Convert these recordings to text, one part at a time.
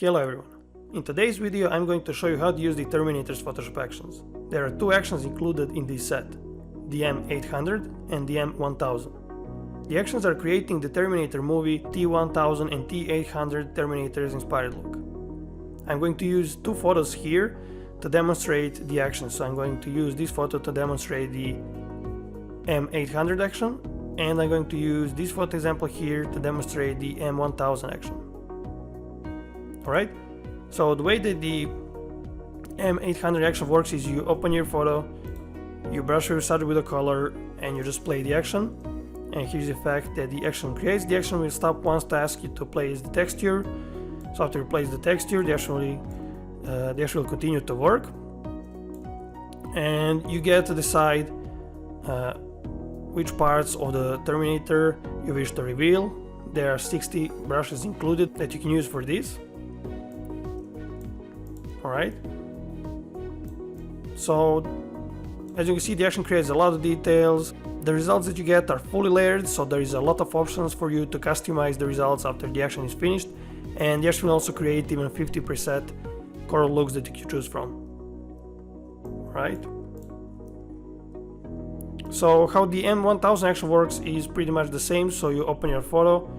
Hello everyone. In today's video I'm going to show you how to use the Terminator's Photoshop actions. There are two actions included in this set, the M800 and the M1000. The actions are creating the Terminator movie T1000 and T800 Terminators inspired look. I'm going to use two photos here to demonstrate the action. So I'm going to use this photo to demonstrate the M800 action, and I'm going to use this photo example here to demonstrate the M1000 action. Alright, so the way that the M800 action works is you open your photo, you brush your subject with a color, and you just play the action. And here's the fact that the action creates. The action will stop once to ask you to place the texture. So after you place the texture, the action will continue to work. And you get to decide which parts of the Terminator you wish to reveal. There are 60 brushes included that you can use for this. Alright, so as you can see, the action creates a lot of details. The results that you get are fully layered, so there is a lot of options for you to customize the results after the action is finished, and the action will also create even 50 preset color looks that you can choose from. Alright, so how the M1000 action works is pretty much the same. So you open your photo,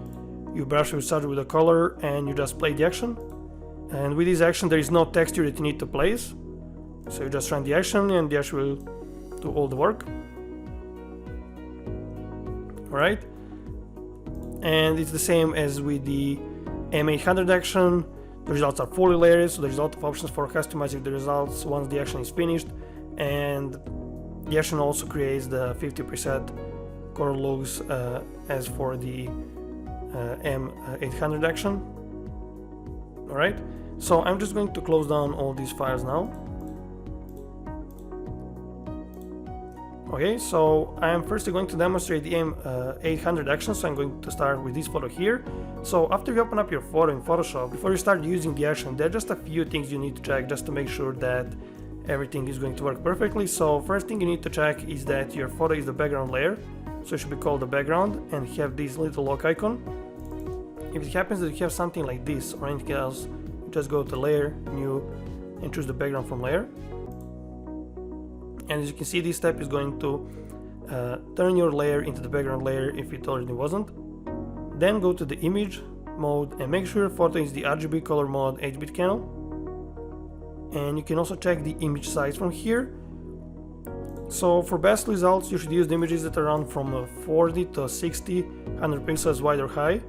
you brush your subject with a color, and you just play the action. And with this action there is no texture that you need to place, so you just run the action and the action will do all the work. Alright, and it's the same as with the M800 action. The results are fully layered, so there's a lot of options for customizing the results once the action is finished, and the action also creates the 50% color looks as for the M800 action. Alright, so I'm just going to close down all these files now. Okay, so I am first going to demonstrate the M800 action, so I'm going to start with this photo here. So after you open up your photo in Photoshop, before you start using the action, there are just a few things you need to check just to make sure that everything is going to work perfectly. So first thing you need to check is that your photo is the background layer, so it should be called the background and have this little lock icon. If it happens that you have something like this or anything else, just go to layer, new, and choose the background from layer. And as you can see, this step is going to turn your layer into the background layer if it already wasn't. Then go to the image mode and make sure your photo is the RGB color mode 8-bit channel. And you can also check the image size from here. So for best results, you should use the images that are run from 40 to 60, 100 pixels wide or high.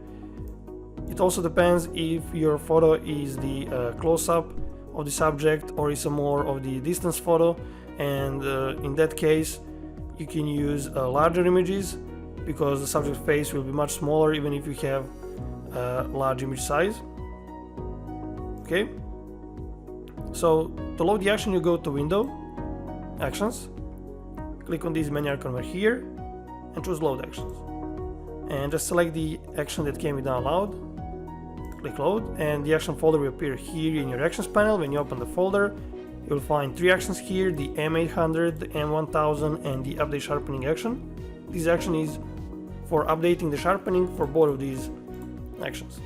It also depends if your photo is the close-up of the subject or is a more of the distance photo, and in that case you can use larger images because the subject face will be much smaller even if you have large image size. Okay, so to load the action you go to Window, Actions, click on this menu icon over here and choose Load Actions, and just select the action that can be downloaded. Click Load, and the action folder will appear here in your Actions panel. When you open the folder, you'll find three actions here: the M800, the M1000, and the Update Sharpening action. This action is for updating the sharpening for both of these actions.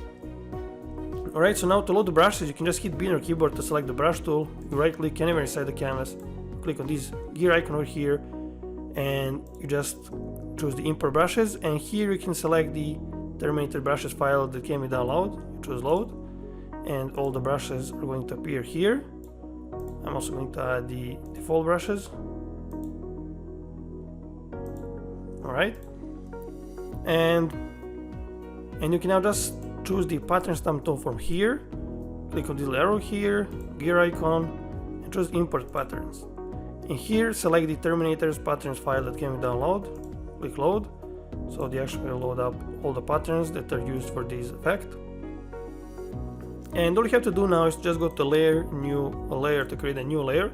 Alright, so now to load the brushes, you can just hit B on your keyboard to select the brush tool. You right click anywhere inside the canvas, click on this gear icon over here, and you just choose the import brushes, and here you can select the Terminator brushes file that can be downloaded. You choose Load, and all the brushes are going to appear here. I'm also going to add the default brushes. Alright, and you can now just choose the pattern stamp tool from here. Click on this little arrow here, gear icon, and choose Import Patterns. And here select the Terminator's patterns file that can be downloaded. Click Load, so the action will load up all the patterns that are used for this effect. And all you have to do now is just go to Layer, New, a layer to create a new layer,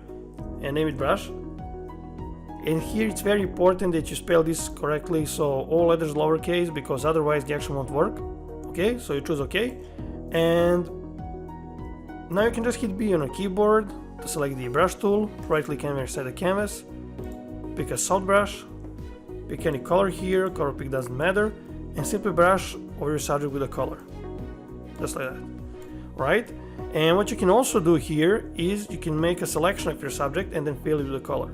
and name it Brush. And here it's very important that you spell this correctly, so all letters lowercase, because otherwise the action won't work. Okay, so you choose OK, and now you can just hit B on your keyboard to select the brush tool, right click anywhere inside the canvas, pick a soft brush, pick any color here, color pick doesn't matter, and simply brush over your subject with a color, just like that. Right? And what you can also do here is you can make a selection of your subject and then fill it with the color.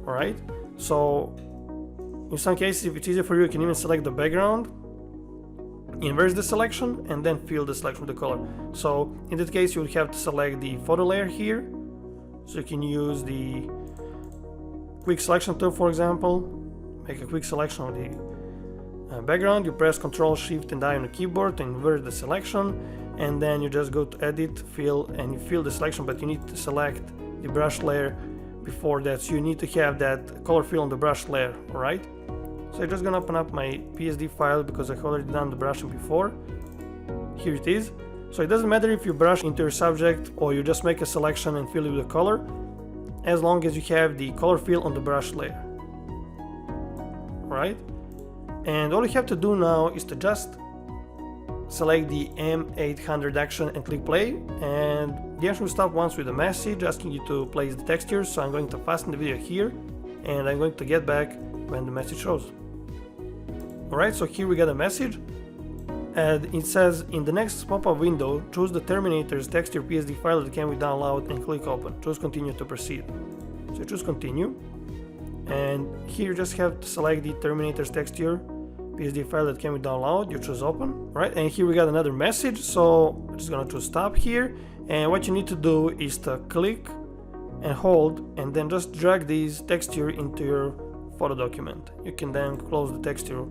Alright, so in some cases, if it's easier for you, you can even select the background, inverse the selection, and then fill the selection with the color. So in that case, you would have to select the photo layer here. So you can use the quick selection tool, for example, make a quick selection of the background. You press Ctrl Shift and I on the keyboard to invert the selection, and then you just go to Edit, Fill, and you fill the selection, but you need to select the brush layer before that. So you need to have that color fill on the brush layer, alright? So I'm just gonna open up my PSD file because I've already done the brushing before. Here it is. So it doesn't matter if you brush into your subject or you just make a selection and fill it with a color, as long as you have the color fill on the brush layer. Alright? And all you have to do now is to just select the M800 action and click play, and the action will stop once with a message asking you to place the textures. So I'm going to fasten the video here, and I'm going to get back when the message shows. Alright, so here we got a message, and it says, in the next pop-up window, choose the Terminator's texture PSD file that can be downloaded and click open. Choose continue to proceed. So choose continue, and here you just have to select the Terminator's texture PSD file that can be downloaded. You choose open, right? And here we got another message, so I'm just gonna choose stop here, and what you need to do is to click and hold and then just drag these texture into your photo document. You can then close the texture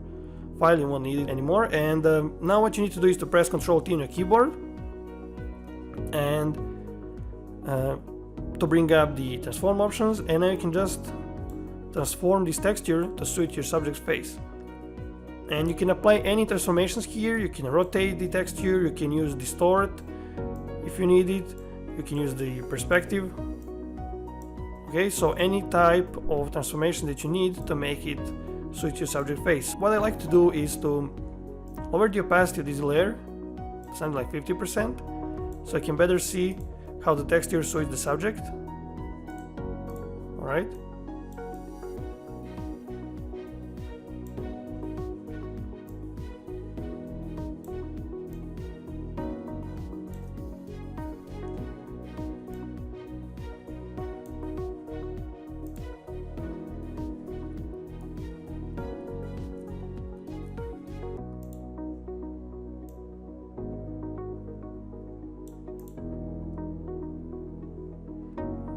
file, you won't need it anymore. And now what you need to do is to press Ctrl T on your keyboard and to bring up the transform options, and now you can just transform this texture to suit your subject's face. And you can apply any transformations here. You can rotate the texture, you can use distort if you need it, you can use the perspective. Okay, so any type of transformation that you need to make it suit your subject face. What I like to do is to lower the opacity of this layer, something like 50%, so I can better see how the texture suits the subject. Alright.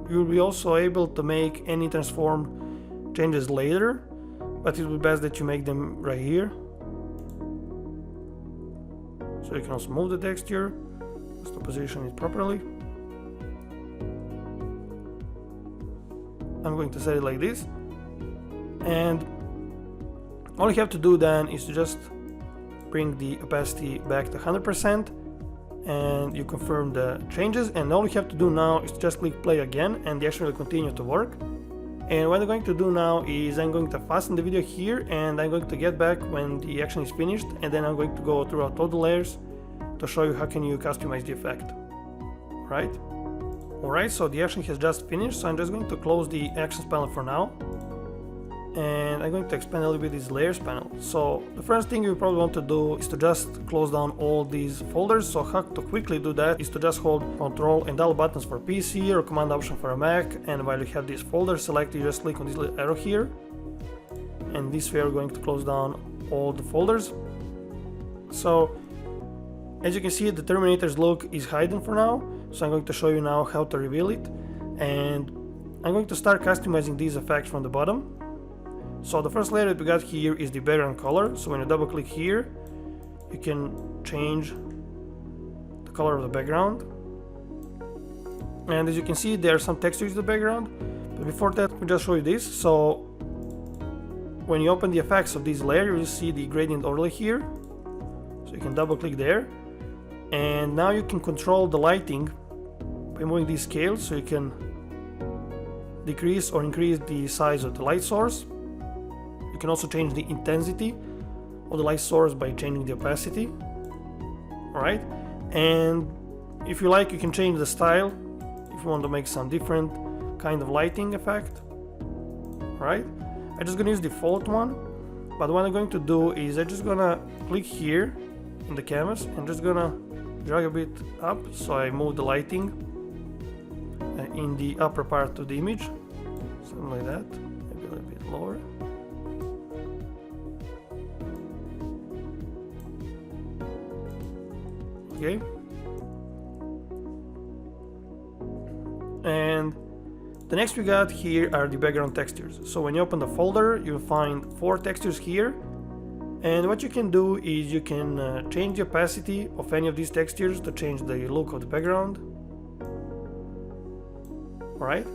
You'll be also able to make any transform changes later, but it would be best that you make them right here. So you can also move the texture just to position it properly. I'm going to set it like this, and all you have to do then is to just bring the opacity back to 100%, and you confirm the changes, and all you have to do now is just click play again, and the action will continue to work. And what I'm going to do now is I'm going to fasten the video here, and I'm going to get back when the action is finished, and then I'm going to go throughout all the layers to show you how can you customize the effect. Alright, so the action has just finished, so I'm just going to close the actions panel for now, and I'm going to expand a little bit this layers panel. So the first thing you probably want to do is to just close down all these folders. So how to quickly do that is to just hold Ctrl and Alt buttons for PC or Command Option for a Mac, and while you have this folder selected, you just click on this little arrow here, and this way we're going to close down all the folders. So as you can see, the Terminator's look is hidden for now, so I'm going to show you now how to reveal it, and I'm going to start customizing these effects from the bottom. So the first layer that we got here is the background color. So when you double click here, you can change the color of the background. And as you can see, there are some textures in the background. But before that, let me just show you this. So when you open the effects of this layer, you will see the gradient overlay here. So you can double click there. And now you can control the lighting by moving these scales, so you can decrease or increase the size of the light source. You can also change the intensity of the light source by changing the opacity. Alright, and if you like, you can change the style if you want to make some different kind of lighting effect. Alright, I'm just gonna use the default one, but what I'm going to do is I'm just gonna click here in the canvas and just gonna drag a bit up, so I move the lighting in the upper part of the image, something like that, maybe a little bit lower. Okay. And the next we got here are the background textures. So when you open the folder, you'll find 4 textures here. And what you can do is you can change the opacity of any of these textures to change the look of the background. Alright,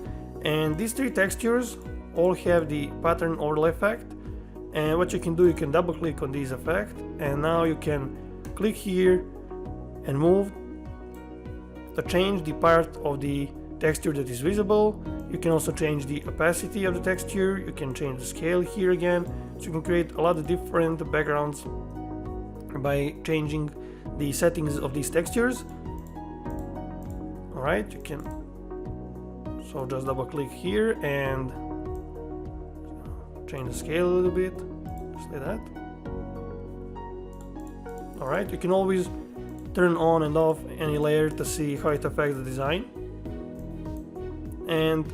and these 3 textures all have the pattern overlay effect. And what you can do, you can double click on this effect, and now you can click here and move to change the part of the texture that is visible. You can also change the opacity of the texture, you can change the scale here again, so you can create a lot of different backgrounds by changing the settings of these textures. Alright, you can, so just double click here and change the scale a little bit, just like that. Alright, you can always turn on and off any layer to see how it affects the design. And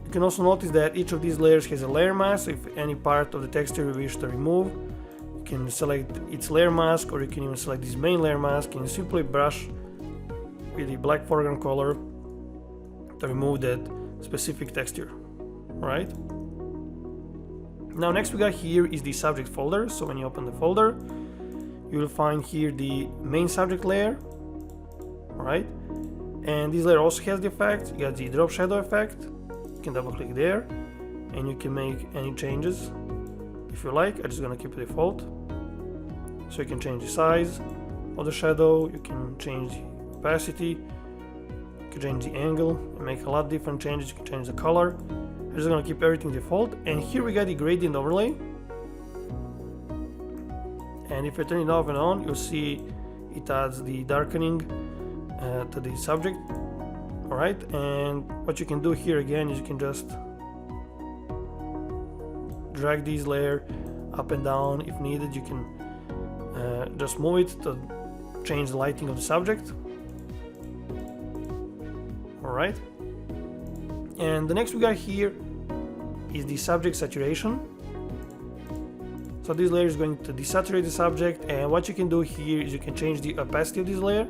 you can also notice that each of these layers has a layer mask, so if any part of the texture you wish to remove, you can select its layer mask, or you can even select this main layer mask and simply brush with the black foreground color to remove that specific texture. Alright. Now next we got here is the subject folder. So when you open the folder, you will find here the main subject layer. Alright. And this layer also has the effect. You got the drop shadow effect. You can double click there and you can make any changes if you like. I'm just gonna keep it default. So you can change the size of the shadow, you can change the opacity, you can change the angle, and make a lot of different changes. You can change the color. I'm just gonna keep everything default. And here we got the gradient overlay. And if I turn it off and on, you'll see it adds the darkening to the subject. Alright, and what you can do here again is you can just drag this layer up and down. If needed, you can just move it to change the lighting of the subject. Alright, and the next we got here is the subject saturation. So this layer is going to desaturate the subject, and what you can do here is you can change the opacity of this layer.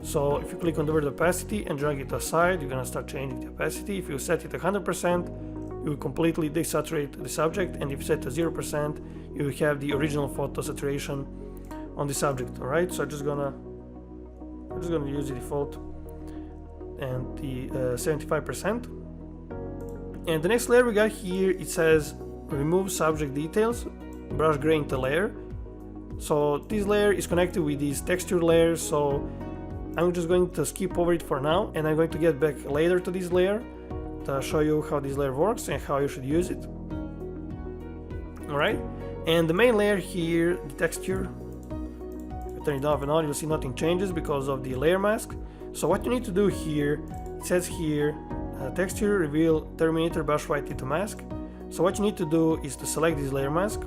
So if you click on the word opacity and drag it aside, you're gonna start changing the opacity. If you set it to 100%, you will completely desaturate the subject, and if you set to 0%, you will have the original photo saturation on the subject. Alright, so I'm just gonna use the default and the 75%. And the next layer we got here, it says remove subject details, brush grain to layer. So this layer is connected with these texture layers, so I'm just going to skip over it for now, and I'm going to get back later to this layer to show you how this layer works and how you should use it. Alright, and the main layer here, the texture, if I turn it off and on, you'll see nothing changes because of the layer mask. So what you need to do here, it says here, texture, reveal, Terminator, brush white into mask. So what you need to do is to select this layer mask,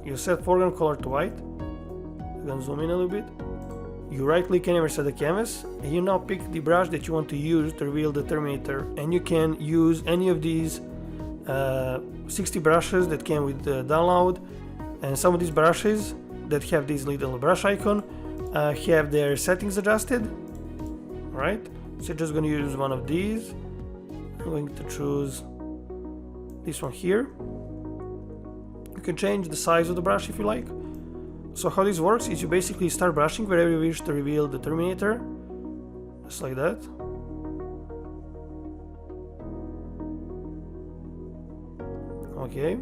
you set foreground color to white, you can zoom in a little bit, you right click anywhere set the canvas, and you now pick the brush that you want to use to reveal the Terminator, and you can use any of these 60 brushes that came with the download. And some of these brushes that have this little brush icon have their settings adjusted. Alright, so just going to use one of these. I'm going to choose this one here. You can change the size of the brush if you like. So how this works is you basically start brushing wherever you wish to reveal the Terminator, just like that. Okay.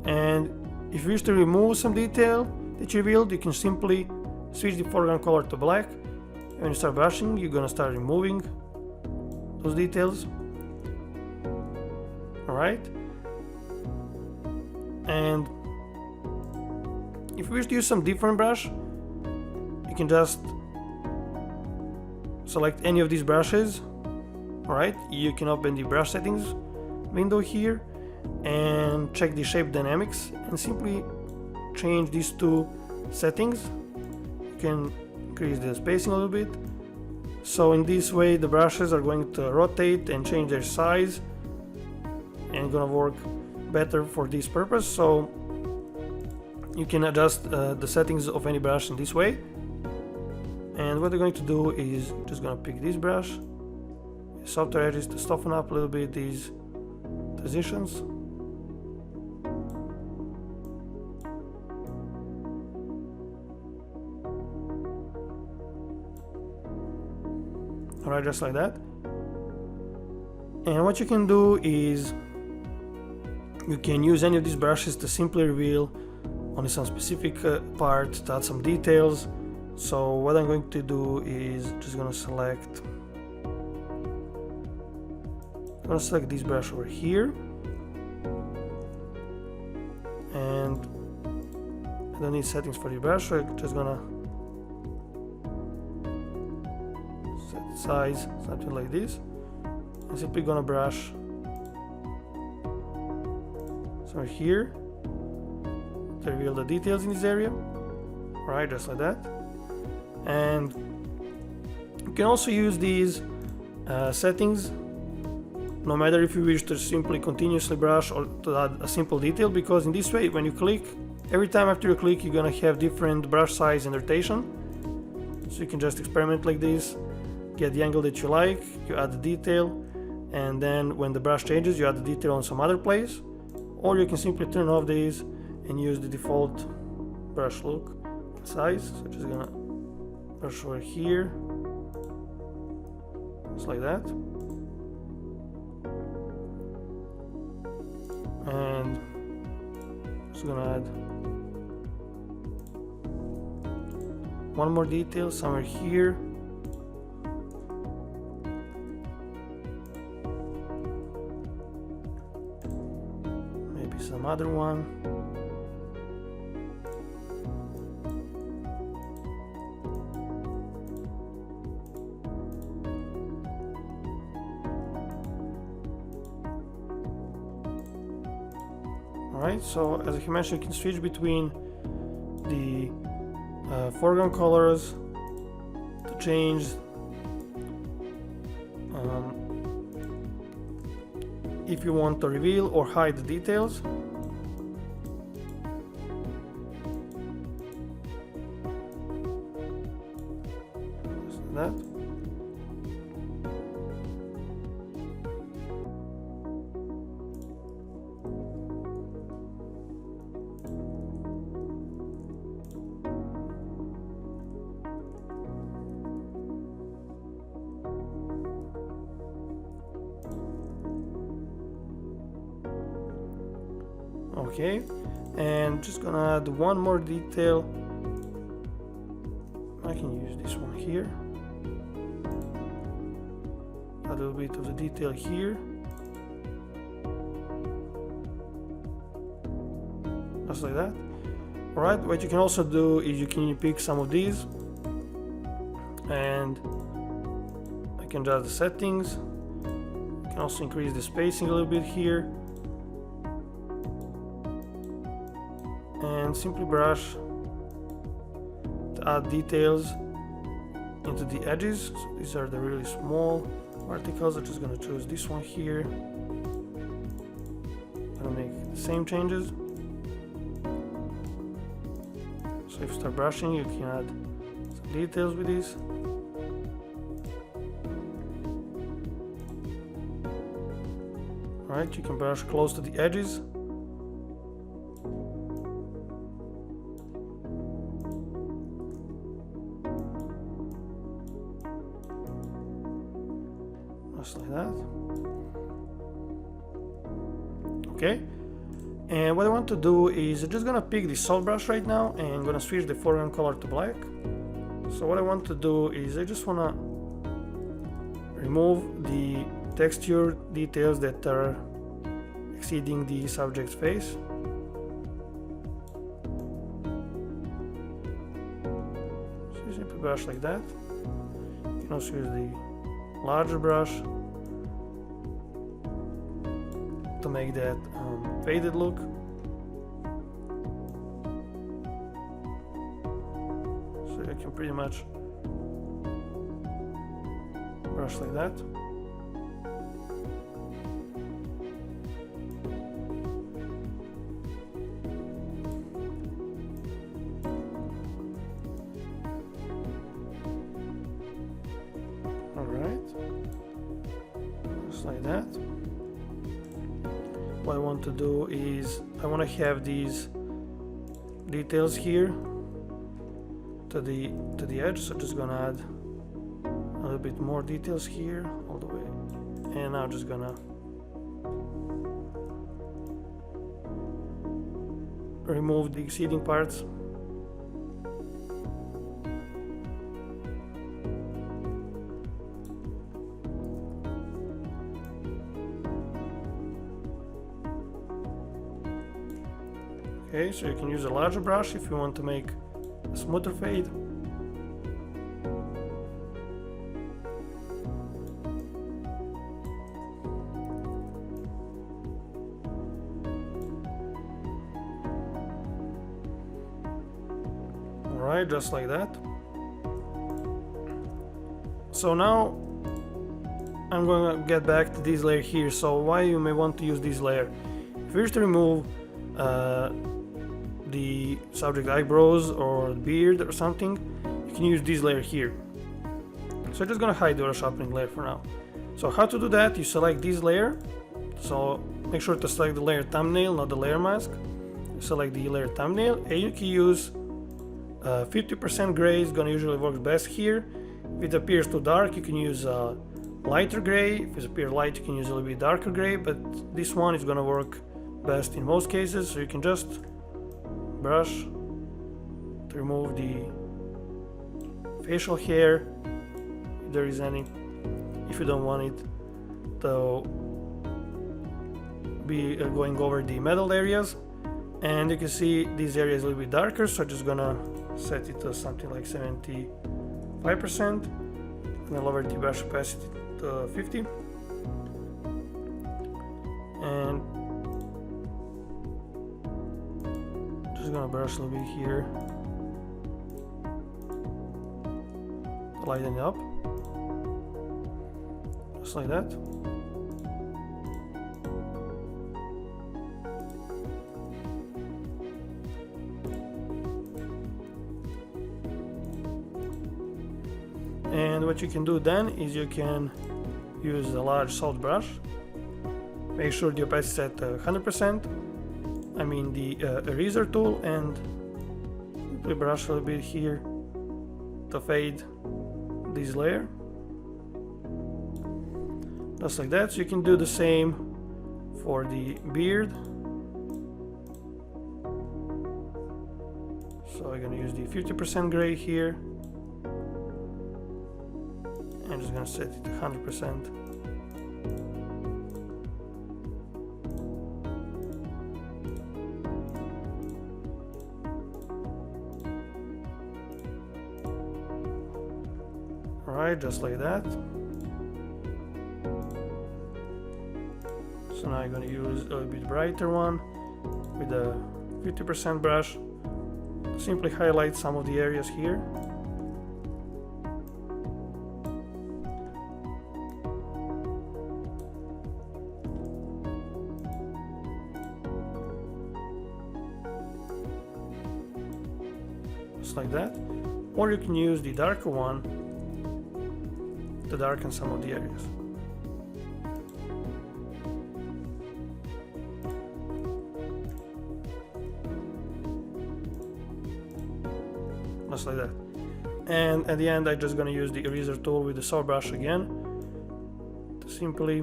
And if you wish to remove some detail that you revealed, you can simply switch the foreground color to black. And when you start brushing, you're gonna start removing those details. Alright, and if you wish to use some different brush, you can just select any of these brushes. Alright, you can open the brush settings window here, and check the shape dynamics and simply change these two settings. You can increase the spacing a little bit. So in this way the brushes are going to rotate and change their size and gonna work better for this purpose. So you can adjust the settings of any brush in this way. And what we're going to do is just gonna pick this brush, softer edges to soften up a little bit these transitions. Alright, just like that. And what you can do is you can use any of these brushes to simply reveal on some specific part to add some details. So what I'm going to do is just gonna select this brush over here, and I don't need settings for the brush, so I'm just gonna set size something like this. I'm simply gonna brush somewhere here to reveal the details in this area. Right, just like that. And you can also use these settings no matter if you wish to simply continuously brush or to add a simple detail, because in this way when you click, every time after you click you're gonna have different brush size and rotation. So you can just experiment like this, get the angle that you like, you add the detail, and then when the brush changes you add the detail on some other place. Or you can simply turn off these and use the default brush look and size. So just gonna brush over here, just like that. And just gonna add one more detail somewhere here. Maybe some other one. Alright, so as I mentioned, you can switch between the foreground colors to change if you want to reveal or hide the details. Just like that. Okay, and just gonna add one more detail. I can use this one here. A little bit of the detail here. Just like that. Alright, what you can also do is you can pick some of these and I can adjust the settings. You can also increase the spacing a little bit here. And simply brush to add details into the edges. So these are the really small particles. I'm just going to choose this one here. I'm going to make the same changes. So if you start brushing, you can add some details with this. Alright, you can brush close to the edges. Just like that. Okay, and what I want to do is I'm just gonna pick the soft brush right now and I'm gonna switch the foreground color to black. So what I want to do is I just wanna remove the texture details that are exceeding the subject's face. So you simply brush like that. You can also use the larger brush to make that faded look. So you can pretty much brush like that. Like that. What I want to do is I want to have these details here to the edge, so just gonna add a little bit more details here all the way, and I'm just gonna remove the exceeding parts. Okay, so you can use a larger brush if you want to make a smoother fade. Alright, just like that. So now I'm going to get back to this layer here. So why you may want to use this layer? If you wish to remove the subject eyebrows or beard or something, you can use this layer here. So I'm just gonna hide the auto sharpening layer for now. So how to do that? You select this layer, so make sure to select the layer thumbnail, not the layer mask. Select the layer thumbnail, and you can use 50% gray is gonna usually work best here. If it appears too dark, you can use lighter gray. If it appears light, you can use a little bit darker gray, but this one is gonna work best in most cases. So you can just brush to remove the facial hair if there is any, if you don't want it to be going over the metal areas. And you can see this area is a little bit darker, so I'm just gonna set it to something like 75% and lower the brush opacity to 50, and just gonna brush a little bit here to lighten it up, just like that. And what you can do then is you can use a large soft brush. Make sure the opacity is at 100%. I mean the eraser tool, and we brush a little bit here to fade this layer, just like that. So you can do the same for the beard. So I'm gonna use the 50% gray here. I'm just gonna set it to 100%. Alright, just like that. So now I'm gonna use a little bit brighter one with a 50% brush to simply highlight some of the areas here. Like that, or you can use the darker one to darken some of the areas. Just like that. And at the end, I'm just gonna use the eraser tool with the soft brush again to simply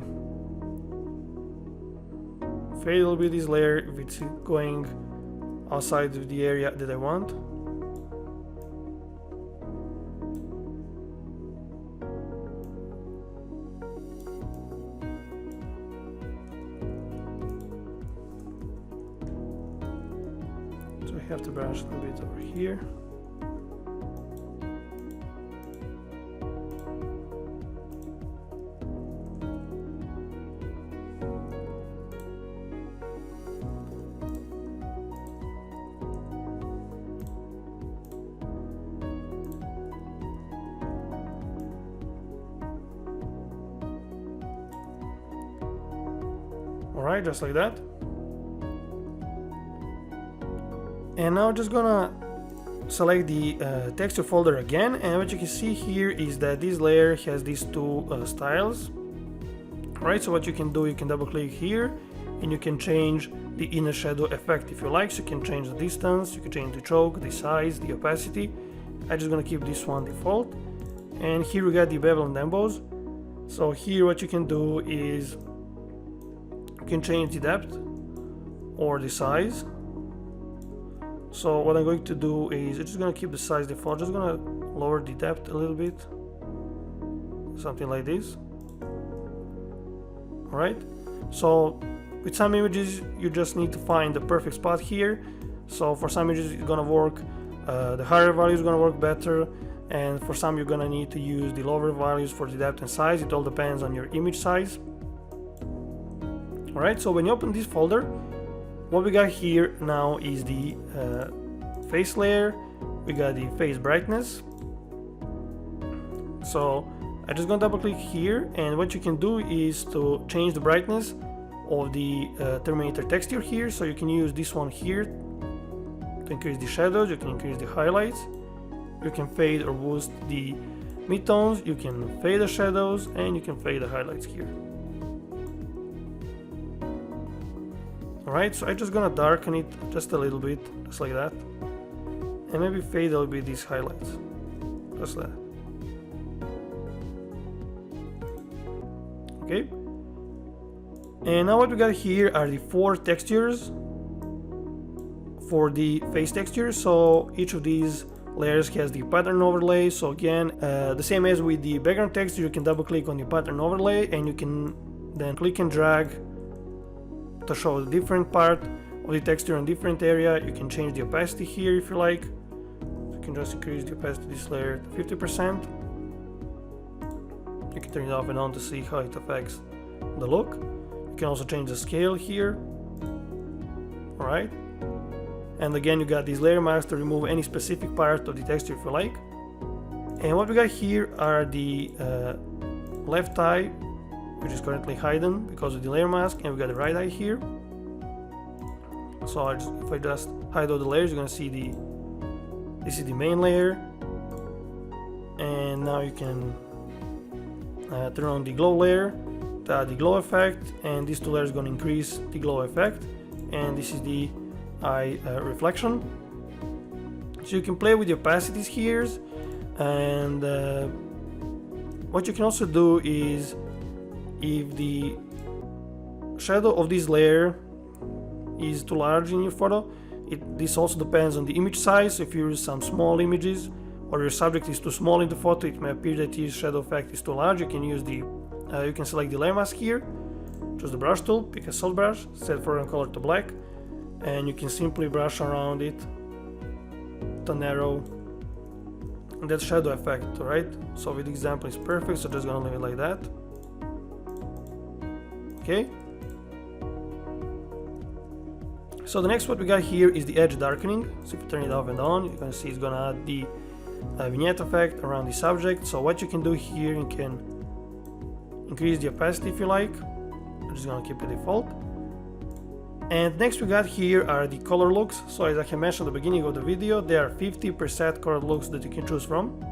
fade a little bit this layer if it's going outside of the area that I want. Have to brush a little bit over here. Alright, just like that. And now just gonna select the texture folder again, and what you can see here is that this layer has these two styles. Alright, so what you can do, you can double click here and you can change the inner shadow effect if you like. So you can change the distance, you can change the choke, the size, the opacity. I'm just gonna keep this one default. And here we got the bevel and emboss. So here what you can do is you can change the depth or the size. So what I'm going to do is I'm just gonna keep the size default, just gonna lower the depth a little bit, something like this. Alright, so with some images you just need to find the perfect spot here. So for some images it's gonna work, the higher value is gonna work better, and for some you're gonna need to use the lower values for the depth and size. It all depends on your image size. Alright, so when you open this folder, what we got here now is the face layer, we got the face brightness. So I'm just gonna double click here, and what you can do is to change the brightness of the Terminator texture here. So you can use this one here to increase the shadows, you can increase the highlights, you can fade or boost the midtones, you can fade the shadows, and you can fade the highlights here. Alright, so I'm just gonna darken it just a little bit, just like that, and maybe fade a little bit these highlights, just like that. Okay, and now what we got here are the 4 textures for the face texture. So each of these layers has the pattern overlay. So again, the same as with the background texture, you can double click on the pattern overlay and you can then click and drag to show the different part of the texture in different area. You can change the opacity here if you like. You can just increase the opacity of this layer to 50%. You can turn it off and on to see how it affects the look. You can also change the scale here. Alright. And again, you got these layer masks to remove any specific part of the texture if you like. And what we got here are the left eye, which is currently hidden because of the layer mask, and we got the right eye here. So if I just hide all the layers, you're gonna see this is the main layer. And now you can turn on the glow layer to add the glow effect, and these 2 layers are gonna increase the glow effect. And this is the eye reflection. So you can play with the opacities here, and what you can also do is, if the shadow of this layer is too large in your photo, this also depends on the image size. So if you use some small images or your subject is too small in the photo, it may appear that your shadow effect is too large. You can use the you can select the layer mask here, choose the brush tool, pick a soft brush, set foreground color to black, and you can simply brush around it to narrow that shadow effect. Alright, so with the example is perfect, so just gonna leave it like that. Okay, so the next what we got here is the edge darkening. So if you turn it off and on, you can see it's gonna add the vignette effect around the subject. So what you can do here, you can increase the opacity if you like. I'm just gonna keep it default. And next we got here are the color looks. So as I mentioned at the beginning of the video, there are 50 preset color looks that you can choose from.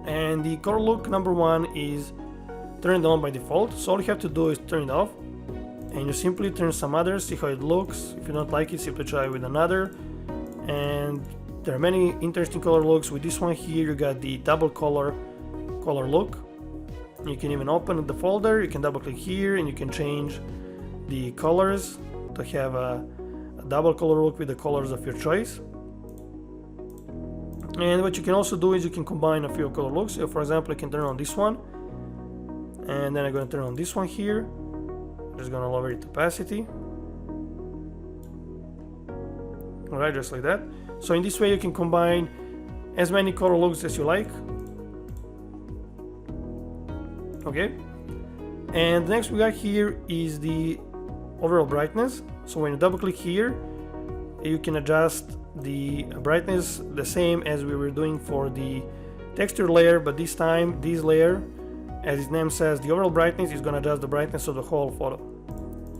And the color look number 1 is turned on by default. So all you have to do is turn it off, and you simply turn some others, see how it looks. If you don't like it, simply try with another. And there are many interesting color looks. With this one here, you got the double color look. You can even open the folder, you can double click here, and you can change the colors to have a double color look with the colors of your choice. And what you can also do is you can combine a few color looks. So for example, you can turn on this one, and then I'm going to turn on this one here. I'm just going to lower its opacity. Alright, just like that. So in this way you can combine as many color looks as you like. Okay, and next we got here is the overall brightness. So when you double click here, you can adjust the brightness the same as we were doing for the texture layer, but this time this layer, as its name says, the overall brightness is going to adjust the brightness of the whole photo.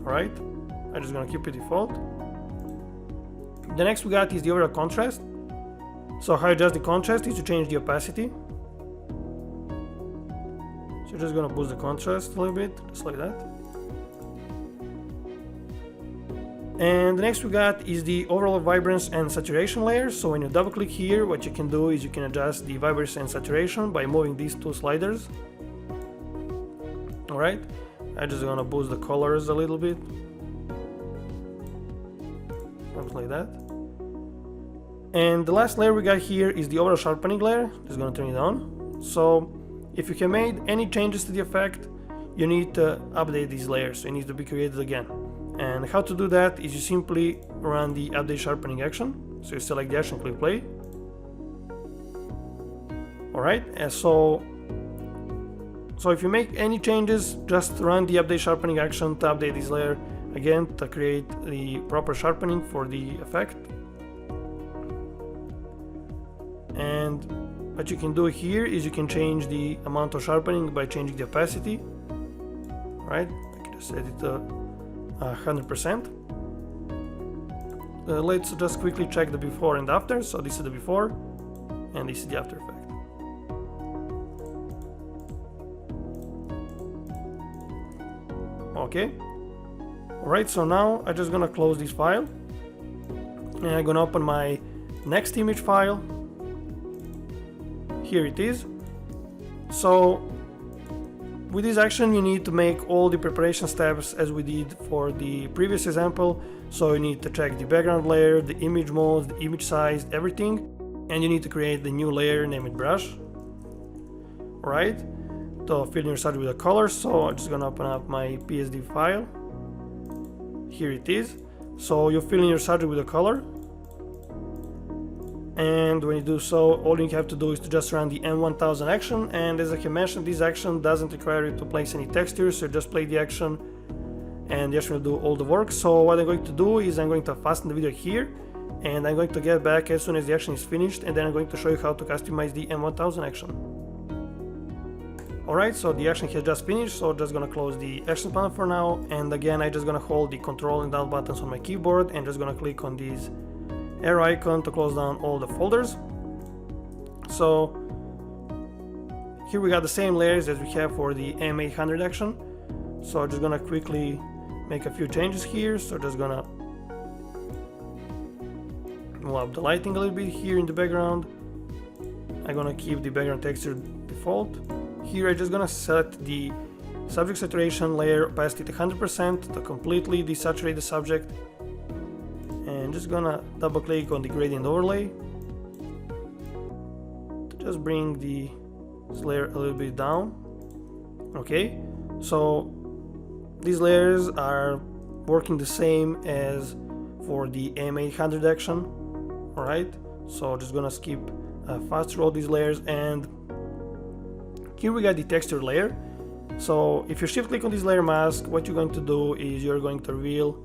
Alright, I'm just gonna keep it default. The next we got is the overall contrast. So how you adjust the contrast is to change the opacity. So you're just gonna boost the contrast a little bit, just like that. And the next we got is the overall vibrance and saturation layer. So when you double click here, what you can do is you can adjust the vibrance and saturation by moving these two sliders. Alright, I'm just gonna boost the colors a little bit. Something like that. And the last layer we got here is the overall sharpening layer. Just gonna turn it on. So if you have made any changes to the effect, you need to update these layers. So it needs to be created again. And how to do that is you simply run the update sharpening action. So you select the action, click play. Alright, and so if you make any changes, just run the update sharpening action to update this layer again to create the proper sharpening for the effect. And what you can do here is you can change the amount of sharpening by changing the opacity. Right, I can just set it to 100%. Let's just quickly check the before and after. So this is the before and this is the after effect. Okay, alright, so now I'm just gonna close this file and I'm gonna open my next image file. Here it is. So with this action you need to make all the preparation steps as we did for the previous example. So you need to check the background layer, the image mode, the image size, everything, and you need to create the new layer, name it brush. Alright, to fill in your subject with a color. So I'm just gonna open up my PSD file. Here it is. So you fill in your subject with a color, and when you do so, all you have to do is to just run the M1000 action. And as I have mentioned, this action doesn't require you to place any textures, so just play the action and the action will do all the work. So what I'm going to do is I'm going to fasten the video here, and I'm going to get back as soon as the action is finished, and then I'm going to show you how to customize the M1000 action. Alright, so the action has just finished, so I'm just gonna close the action panel for now, and again I'm just gonna hold the Ctrl and Alt buttons on my keyboard and just gonna click on this arrow icon to close down all the folders. So here we got the same layers as we have for the M800 action. So I'm just gonna quickly make a few changes here. So just gonna move up the lighting a little bit here in the background. I'm gonna keep the background texture default. Here I'm just gonna set the subject saturation layer opacity to 100% to completely desaturate the subject. And just gonna double click on the gradient overlay to just bring this layer a little bit down. Okay, so these layers are working the same as for the M800 action. Alright, so just gonna skip fast through all these layers, and here we got the texture layer. So if you shift click on this layer mask, what you're going to do is you're going to reveal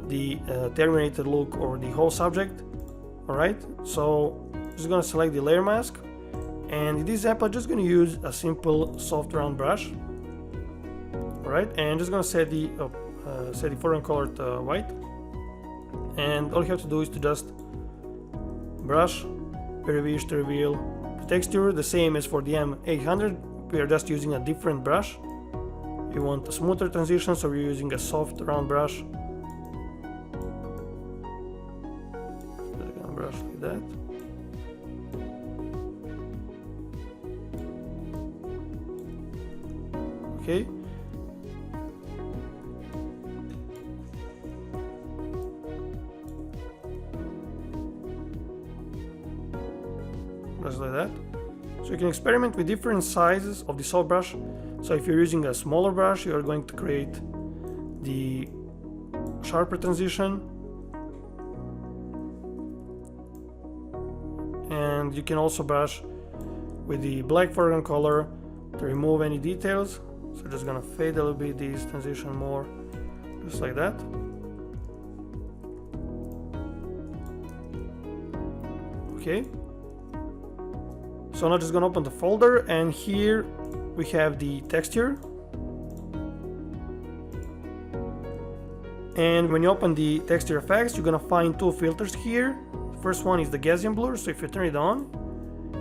the Terminator look over the whole subject. Alright, so just gonna select the layer mask, and in this example I'm just gonna use a simple soft round brush. Alright, and just gonna set the foreground color to white, and all you have to do is to just brush, wish to reveal the texture the same as for the M800. We are just using a different brush. We want a smoother transition, so we're using a soft round brush. Brush like that. Okay. Just like that. So you can experiment with different sizes of the soft brush. So if you're using a smaller brush, you are going to create the sharper transition. And you can also brush with the black foreground color to remove any details. So just gonna fade a little bit this transition more, just like that. Okay. So now just gonna open the folder, and here we have the texture. And when you open the texture effects, you're gonna find two filters here. First one is the Gaussian blur, so if you turn it on,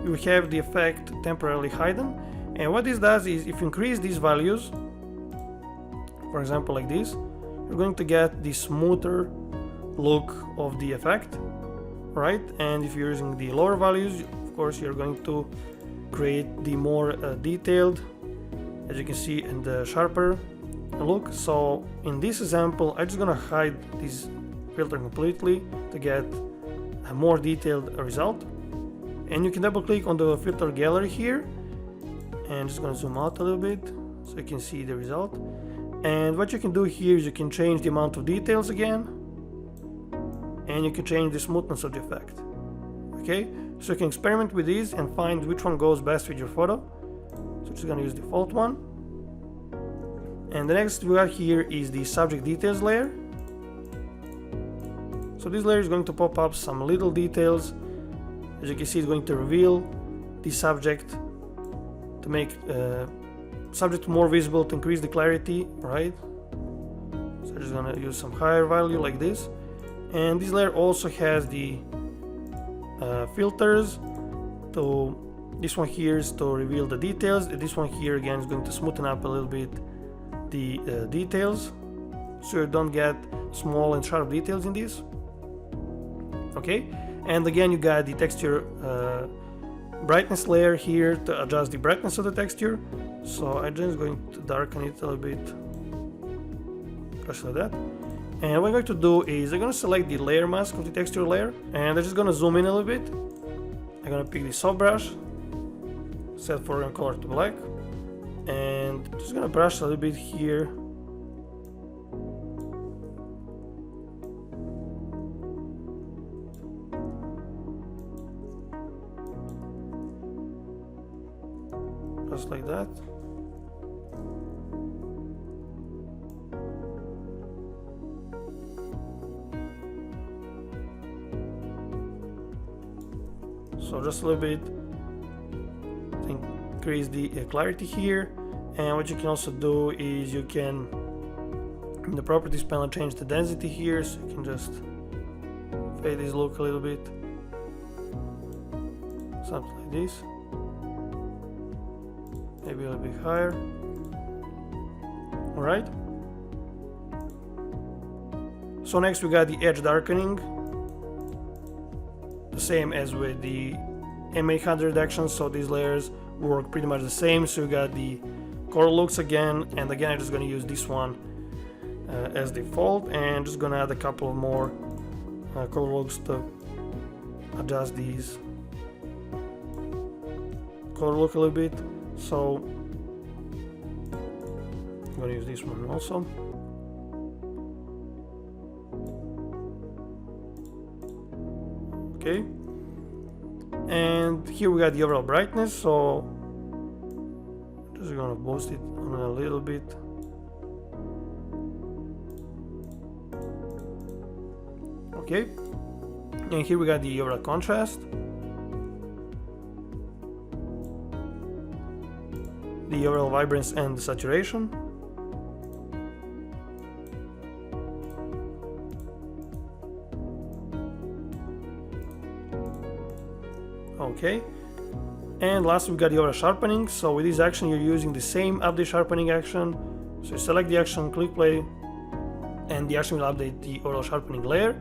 you have the effect temporarily hidden. And what this does is, if you increase these values, for example like this, you're going to get the smoother look of the effect, right? And if you're using the lower values, of course you're going to create the more detailed, as you can see, in the sharper look. So in this example, I'm just gonna hide this filter completely to get a more detailed result. And you can double click on the filter gallery here, and just gonna zoom out a little bit so you can see the result. And what you can do here is you can change the amount of details again, and you can change the smoothness of the effect. Okay, so you can experiment with these and find which one goes best with your photo. So I'm just gonna use the default one. And the next we got here is the subject details layer. So this layer is going to pop up some little details. As you can see, it's going to reveal the subject to make subject more visible, to increase the clarity, right? So I'm just gonna use some higher value like this. And this layer also has the filters. To this one here is to reveal the details. This one here again is going to smoothen up a little bit the details, so you don't get small and sharp details in this. Okay, and again you got the texture brightness layer here to adjust the brightness of the texture. So I'm just going to darken it a little bit, just like that. And what I'm going to do is I'm going to select the layer mask of the texture layer, and I'm just going to zoom in a little bit. I'm going to pick the soft brush, set foreground color to black, and just going to brush a little bit here. Just like that. So just a little bit to increase the clarity here. And what you can also do is you can, in the properties panel, change the density here, so you can just fade this look a little bit, something like this, maybe a little bit higher. All right. So next we got the edge darkening, the same as with the M800 reduction. So these layers work pretty much the same. So you got the color looks again, and again I'm just going to use this one as default, and just going to add a couple of more color looks to adjust these color look a little bit. So I'm going to use this one also. Okay, and here we got the overall brightness, so just gonna boost it on a little bit. Okay, and here we got the overall contrast, the overall vibrance and the saturation. Okay, and last we got the overall sharpening. So with this action you're using the same update sharpening action. So you select the action, click play, and the action will update the overall sharpening layer.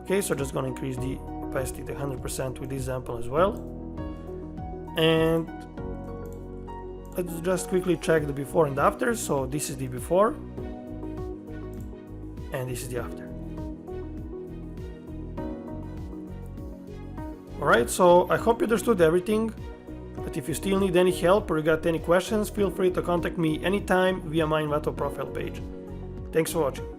Okay, so just gonna increase the opacity to 100% with this example as well. And let's just quickly check the before and after. So this is the before, and this is the after. Alright, so I hope you understood everything, but if you still need any help or you got any questions, feel free to contact me anytime via my Envato profile page. Thanks for watching.